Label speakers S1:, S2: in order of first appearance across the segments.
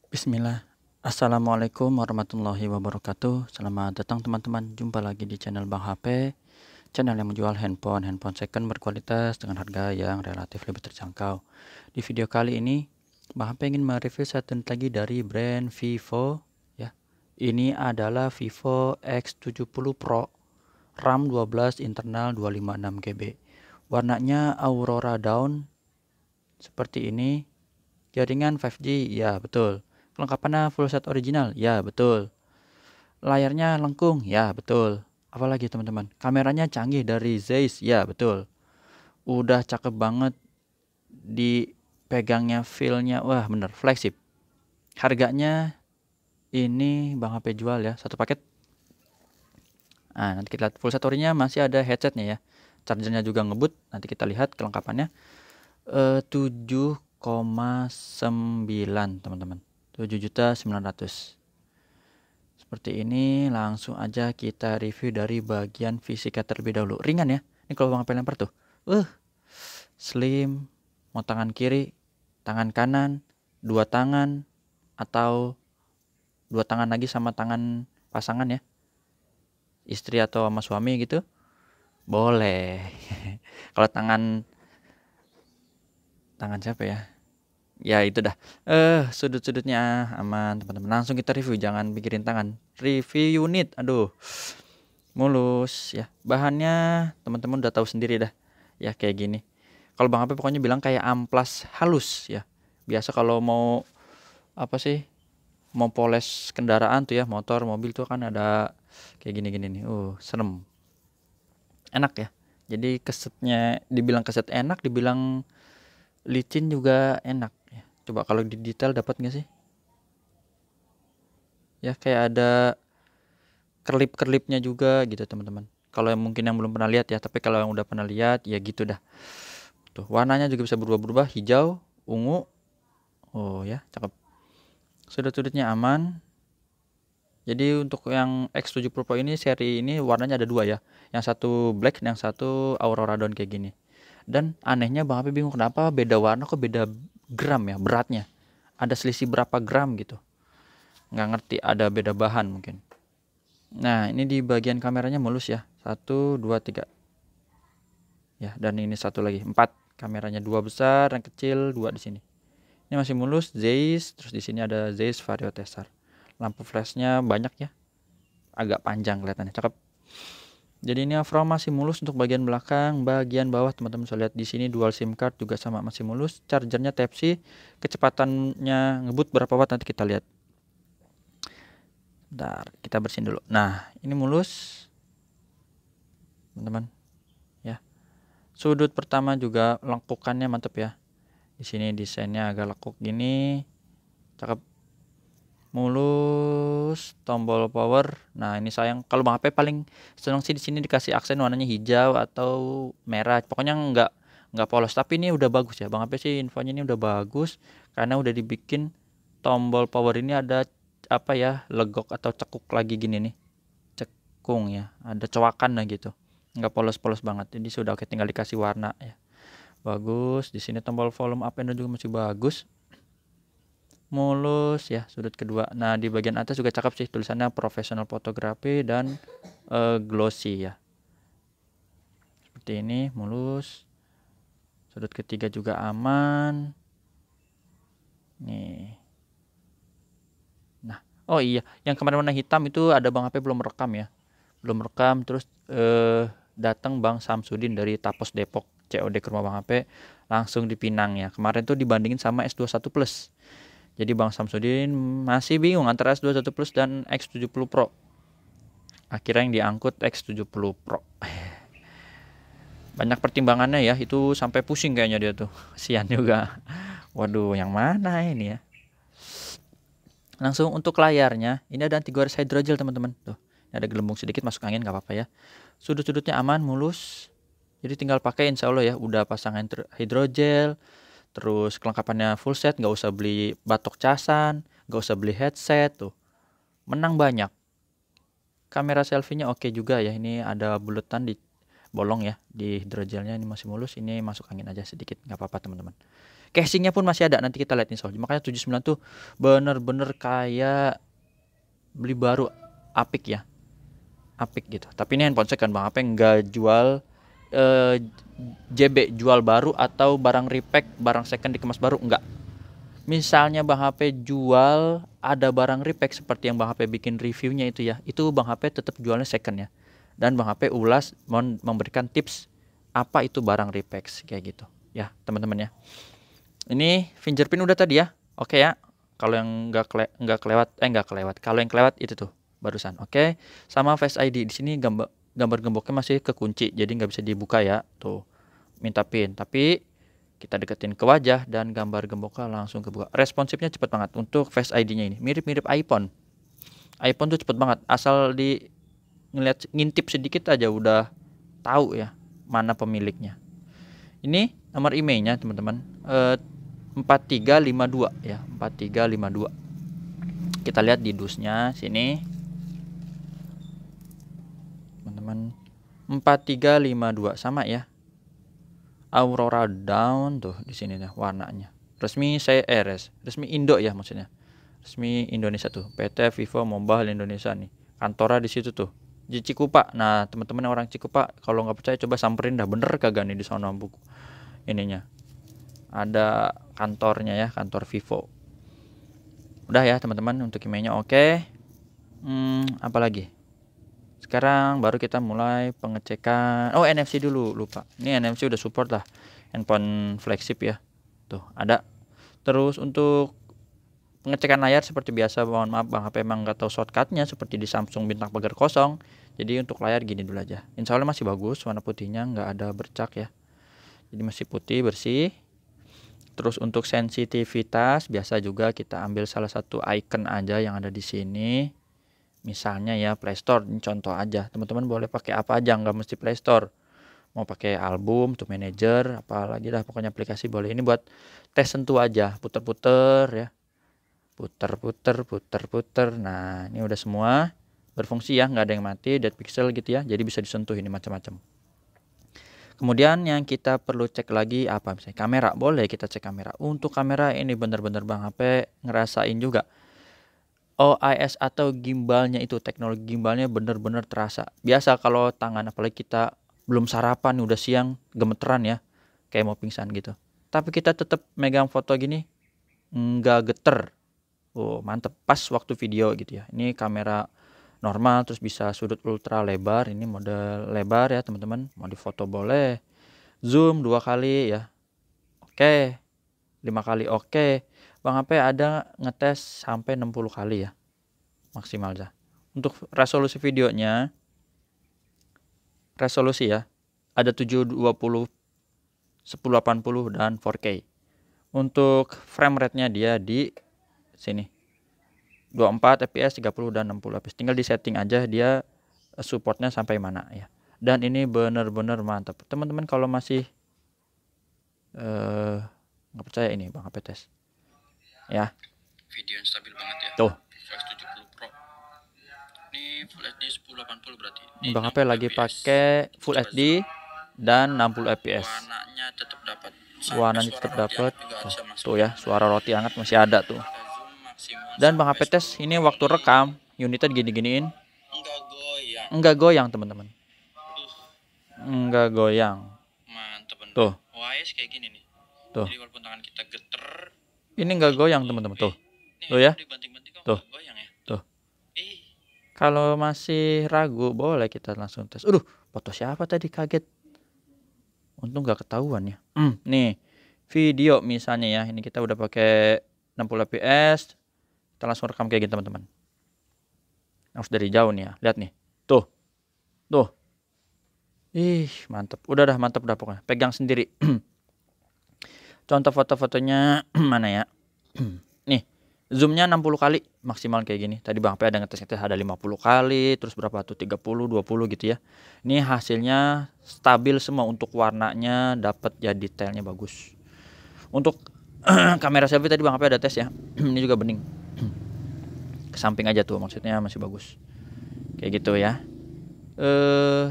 S1: Bismillah. Assalamualaikum warahmatullahi wabarakatuh. Selamat datang teman-teman. Jumpa lagi di channel Bang HP. Channel yang menjual handphone second berkualitas dengan harga yang relatif lebih terjangkau. Di video kali ini, Bang HP ingin mereview satu unit lagi dari brand Vivo. Ya, ini adalah Vivo X70 Pro, RAM 12, internal 256 GB. Warnanya Aurora Dawn seperti ini. Jaringan 5G, ya betul. Kelengkapannya full set original, ya betul. Layarnya lengkung, ya betul. Apalagi teman-teman, kameranya canggih dari Zeiss, ya betul. Udah cakep banget, dipegangnya feel-nya, wah bener, flagship. Harganya ini Bang HP jual ya, satu paket. Nah, nanti kita lihat full set orinya masih ada headsetnya ya. Chargernya juga ngebut, nanti kita lihat kelengkapannya. 7,9 teman-teman. 7.900.000. Seperti ini, langsung aja kita review dari bagian fisika terlebih dahulu. Ringan ya. Ini kalau Bang Apel lempar tuh. Slim. Mau tangan kiri, tangan kanan, dua tangan, atau dua tangan lagi sama tangan pasangan ya. Istri atau sama suami gitu. Boleh. Kalau tangan siapa ya? Ya itu dah. Sudut-sudutnya aman teman-teman. Langsung kita review, jangan pikirin tangan. Review unit. Aduh. Mulus ya. Bahannya teman-teman udah tahu sendiri dah. Ya kayak gini. Kalau Bang HP pokoknya bilang kayak amplas halus ya. Biasa kalau mau apa sih? Mau poles kendaraan tuh ya, motor, mobil tuh kan ada kayak gini-gini nih. Serem. Enak ya. Jadi kesetnya dibilang keset enak, dibilang licin juga enak ya. Coba kalau di detail dapat nggak sih? Ya kayak ada kerlip-kerlipnya juga gitu teman-teman. Kalau yang mungkin yang belum pernah lihat ya, tapi kalau yang udah pernah lihat ya gitu dah. Tuh, warnanya juga bisa berubah-berubah, hijau, ungu. Oh ya, cakep. Sudut-sudutnya aman. Jadi untuk yang X70 Pro ini, seri ini warnanya ada dua ya. Yang satu black, yang satu Aurora Dawn kayak gini. Dan anehnya Bang Api bingung kenapa beda warna kok beda gram ya, beratnya. Ada selisih berapa gram gitu. Nggak ngerti, ada beda bahan mungkin. Nah, ini di bagian kameranya mulus ya. 1, 2, 3. Ya, dan ini satu lagi, 4. Kameranya 2 besar, yang kecil 2 di sini. Ini masih mulus, Zeiss, terus di sini ada Zeiss Vario Tester. Lampu flashnya banyak ya. Agak panjang kelihatannya, cakep. Jadi ini overall masih mulus untuk bagian belakang, bagian bawah teman-teman bisa lihat di sini dual SIM card juga sama masih mulus. Chargernya Type C, kecepatannya ngebut berapa watt nanti kita lihat. Bentar, kita bersihin dulu. Nah, ini mulus. Teman-teman. Ya. Sudut pertama juga lengkukannya mantep ya. Di sini desainnya agak lekuk gini. Cakep. Mulus, tombol power. Nah, ini sayang kalau Bang HP paling seneng sih di sini dikasih aksen warnanya hijau atau merah. Pokoknya nggak polos, tapi ini udah bagus ya. Bang HP sih infonya ini udah bagus karena udah dibikin tombol power ini ada apa ya, legok atau cekuk lagi gini nih. Cekung ya, ada cowakan lah gitu. Nggak polos-polos banget. Jadi sudah oke, tinggal dikasih warna ya. Bagus. Di sini tombol volume up and down juga masih bagus. Mulus ya sudut kedua. Nah, di bagian atas juga cakep sih, tulisannya professional fotografi dan glossy ya. Seperti ini, mulus. Sudut ketiga juga aman. Nih. Nah, oh iya, yang kemarin warna hitam itu ada Bang HP belum rekam ya. Belum rekam, terus datang Bang Samsudin dari Tapos Depok COD ke rumah Bang HP, langsung dipinang ya. Kemarin tuh dibandingin sama S21 Plus. Jadi Bang Samsudin masih bingung antara S21 Plus dan X70 Pro. Akhirnya yang diangkut X70 Pro. Banyak pertimbangannya ya, itu sampai pusing kayaknya dia tuh. Kasihan juga. Waduh, yang mana ini ya? Langsung untuk layarnya, ini ada anti gores hydrogel teman-teman. Tuh, ada gelembung sedikit masuk angin nggak apa-apa ya. Sudut-sudutnya aman, mulus. Jadi tinggal pakai insya Allah ya. Udah pasang hidrogel. Terus kelengkapannya full set, nggak usah beli batok casan, nggak usah beli headset tuh. Menang banyak. Kamera selfie-nya oke juga ya. Ini ada buletan di bolong ya di hidrogelnya, ini masih mulus. Ini masuk angin aja sedikit, nggak apa-apa teman-teman. Casingnya pun masih ada, nanti kita lihat nih soal. Makanya 79 tuh bener-bener kayak beli baru, apik ya, apik gitu. Tapi ini handphone second Bang HP nggak jual JB, jual baru atau barang repack, barang second dikemas baru, enggak. Misalnya Bang HP jual ada barang repack seperti yang Bang HP bikin reviewnya itu ya, itu Bang HP tetap jualnya second ya. Dan Bang HP ulas memberikan tips apa itu barang repack kayak gitu ya teman-teman ya. Ini fingerprint udah tadi ya, oke ya. Kalau yang nggak kelewat, kalau yang kelewat itu tuh barusan, oke. Sama Face ID di sini gambar gemboknya masih kekunci, jadi nggak bisa dibuka ya, tuh minta pin. Tapi kita deketin ke wajah dan gambar gemboknya langsung kebuka. Responsifnya cepet banget untuk Face ID-nya ini, mirip-mirip iPhone. iPhone tuh cepet banget, asal di ngintip sedikit aja udah tahu ya mana pemiliknya. Ini nomor emailnya teman-teman, 4352 ya, 4352. Kita lihat di dusnya sini teman-teman, 4352 sama ya. Aurora Dawn tuh di sini nih warnanya. Resmi resmi Indo ya maksudnya. Resmi Indonesia tuh. PT Vivo Mobile Indonesia nih. Kantornya di situ tuh. Di Cikupa. Nah, teman-teman orang Cikupa kalau nggak percaya coba samperin dah, bener kagak nih di sono buku ininya. Ada kantornya ya, kantor Vivo. Udah ya teman-teman untuk emailnya oke. Apa lagi? Sekarang baru kita mulai pengecekan. Oh, NFC dulu, lupa. Ini NFC udah support lah. Handphone flagship ya. Tuh, ada. Terus untuk pengecekan layar seperti biasa, mohon maaf Bang HP emang nggak tahu shortcutnya seperti di Samsung Bintang Pagar Kosong. Jadi untuk layar gini dulu aja. Insya Allah masih bagus, warna putihnya nggak ada bercak ya. Jadi masih putih, bersih. Terus untuk sensitivitas biasa juga kita ambil salah satu icon aja yang ada di sini. Misalnya ya Play Store, ini contoh aja. Teman-teman boleh pakai apa aja, nggak mesti Play Store. Mau pakai album, tuh manager, apalagi lah pokoknya aplikasi boleh. Ini buat tes sentuh aja, puter-puter ya. Puter-puter. Nah, ini udah semua berfungsi ya, nggak ada yang mati, dead pixel gitu ya. Jadi bisa disentuh ini macam-macam. Kemudian yang kita perlu cek lagi apa, misalnya kamera, boleh kita cek kamera. Untuk kamera ini bener-bener Bang HP ngerasain juga. OIS atau gimbalnya itu, teknologi gimbalnya bener-bener terasa. Biasa kalau tangan, apalagi kita belum sarapan udah siang gemeteran ya, kayak mau pingsan gitu. Tapi kita tetap megang foto gini nggak geter. Oh mantep, pas waktu video gitu ya. Ini kamera normal terus bisa sudut ultra lebar, ini model lebar ya teman-teman. Mau difoto boleh, zoom 2 kali ya, oke, 5 kali oke. Bang HP ada ngetes sampai 60 kali ya maksimal ya. Untuk resolusi videonya, resolusi ya, ada 720, 1080 dan 4K. Untuk frame rate-nya dia di sini 24 fps, 30 dan 60 fps. Tinggal di setting aja dia supportnya sampai mana ya. Dan ini bener-bener mantap. Teman-teman kalau masih nggak percaya, ini Bang HP tes ya.
S2: Video yang stabil banget ya.
S1: Tuh.
S2: Flex 70 Pro. Ini Full HD 1080 berarti.
S1: Ini Bang HP lagi pakai Full HD dan 60 fps.
S2: Warnanya tetap dapat.
S1: Warnanya tetap dapat. Tuh ya, suara roti hangat masih ada tuh. Dan Bang HP tes ini waktu rekam unitnya gini-giniin. Enggak goyang teman-teman. Enggak goyang.
S2: Mantap.
S1: Tuh.
S2: OIS kayak gini nih.
S1: Tuh.
S2: Jadi walaupun tangan kita geter,
S1: ini enggak goyang teman-teman. Tuh. Tuh ya. Tuh. Tuh. Kalau masih ragu boleh kita langsung tes. Foto siapa tadi, kaget. Untung nggak ketahuan ya. Nih video misalnya ya, ini kita udah pakai 60 fps, kita langsung rekam kayak gini teman-teman. Harus dari jauh nih ya, lihat nih, tuh, mantep, udah mantep dah pokoknya, pegang sendiri. Contoh foto-fotonya mana ya? Nih, zoomnya 60 kali maksimal kayak gini. Tadi Bang P ada ngetes ada 50 kali, terus berapa tuh 30, 20 gitu ya. Ini hasilnya stabil semua, untuk warnanya dapat ya, detailnya bagus. Untuk kamera selfie tadi Bang P ada tes ya. Ini juga bening. Ke samping aja tuh, maksudnya masih bagus. Kayak gitu ya.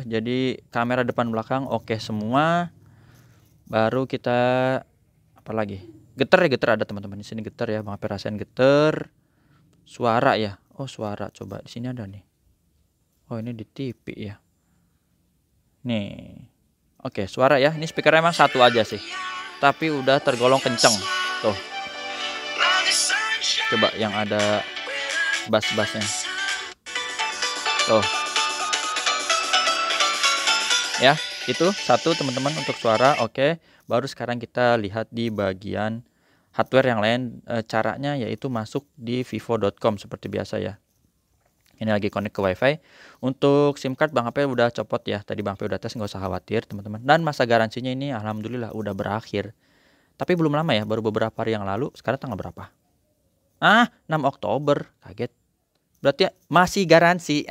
S1: Jadi kamera depan belakang oke semua. Baru kita apa lagi? Getar ya, getar ada teman-teman. Di sini getar ya, Bang HP rasain getar. Suara ya. Oh, suara coba di sini ada nih. Oh, ini di TV ya. Nih. Oke, suara ya. Ini speakernya emang satu aja sih. Tapi udah tergolong kenceng. Tuh. Coba yang ada bass-bassnya. Tuh. Ya, itu satu teman-teman untuk suara. Oke, baru sekarang kita lihat di bagian hardware yang lain. Caranya yaitu masuk di vivo.com seperti biasa ya. Ini lagi connect ke wifi. Untuk SIM card Bang HP udah copot ya. Tadi Bang HP udah tes, nggak usah khawatir teman-teman. Dan masa garansinya ini alhamdulillah udah berakhir. Tapi belum lama ya, baru beberapa hari yang lalu. Sekarang tanggal berapa? 6 Oktober. Kaget. Berarti masih garansi.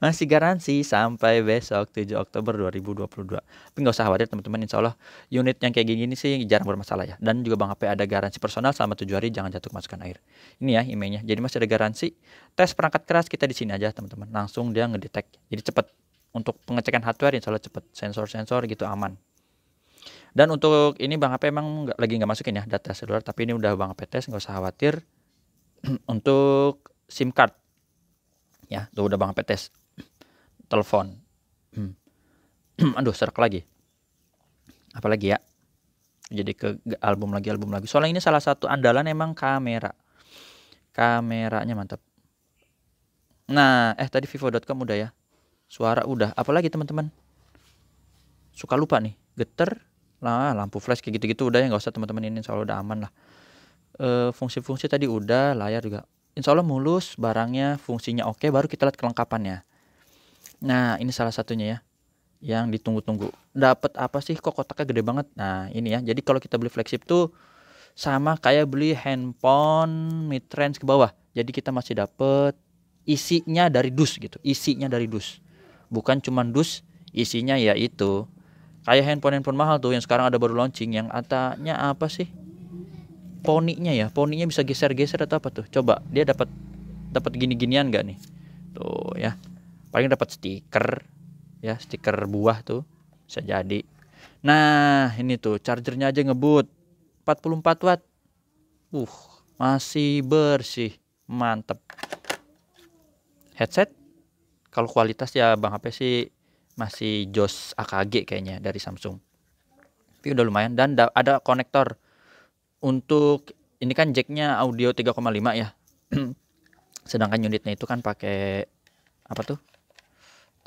S1: Masih garansi sampai besok 7 Oktober 2022. Tapi nggak usah khawatir teman-teman, insya Allah unit yang kayak gini sih jarang bermasalah ya. Dan juga Bang HP ada garansi personal selama 7 hari, jangan jatuh masukkan air. Ini ya emailnya. Jadi masih ada garansi. Tes perangkat keras kita di sini aja teman-teman. Langsung dia ngedetect. Jadi cepat. Untuk pengecekan hardware insya Allah cepat. Sensor-sensor gitu aman. Dan untuk ini Bang HP emang lagi nggak masukin ya data seluler, tapi ini udah Bang HP tes, nggak usah khawatir. Untuk SIM card ya, tuh udah Bang HP tes. Telepon. Aduh, serak lagi. Apalagi ya? Jadi ke album lagi. Soalnya ini salah satu andalan emang kamera. Kameranya mantap. Nah, tadi vivo.com udah ya. Suara udah. Apalagi teman-teman? Suka lupa nih. Getar. Lah, lampu flash kayak gitu-gitu udah ya, nggak usah teman-teman, ini insya Allah udah aman lah. Fungsi-fungsi tadi udah, layar juga. Insya Allah mulus, barangnya fungsinya oke, baru kita lihat kelengkapannya. Nah, ini salah satunya ya, yang ditunggu-tunggu. Dapat apa sih kok kotaknya gede banget? Nah, ini ya. Jadi kalau kita beli flagship tuh sama kayak beli handphone mid range ke bawah. Jadi kita masih dapat isinya dari dus gitu. Isinya dari dus. Bukan cuma dus, isinya ya itu. Kayak handphone mahal tuh yang sekarang ada baru launching, yang atanya apa sih? Poninya ya. Poninya bisa geser-geser atau apa tuh? Coba dia dapat gini-ginian enggak nih? Tuh ya. Paling dapat stiker ya, stiker buah tuh bisa jadi. Nah, ini tuh chargernya aja ngebut 44 watt. Masih bersih, mantep. Headset kalau kualitas ya Bang HP sih masih JOS AKG kayaknya dari Samsung. Tapi udah lumayan, dan ada konektor untuk ini kan jacknya audio 3,5 ya. Sedangkan unitnya itu kan pakai apa tuh?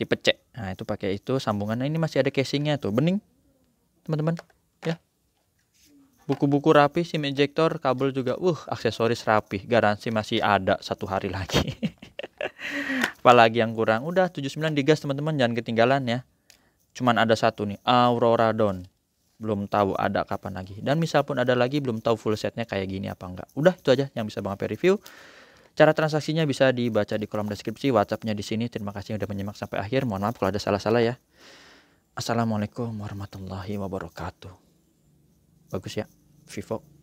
S1: Tipe C. Nah, itu pakai itu sambungannya, ini masih ada casingnya tuh, bening teman-teman ya. Buku-buku rapi, SIM ejector, kabel juga, aksesoris rapi, garansi masih ada 1 hari lagi. Apalagi yang kurang, udah 79 digas teman-teman, jangan ketinggalan ya. Cuman ada satu nih, Aurora Dawn, belum tahu ada kapan lagi. Dan misal pun ada lagi, belum tahu full setnya kayak gini apa enggak. Udah itu aja yang bisa Bang HP review. Cara transaksinya bisa dibaca di kolom deskripsi, WhatsAppnya di sini. Terima kasih udah menyimak sampai akhir. Mohon maaf kalau ada salah-salah ya. Assalamualaikum warahmatullahi wabarakatuh. Bagus ya, Vivo.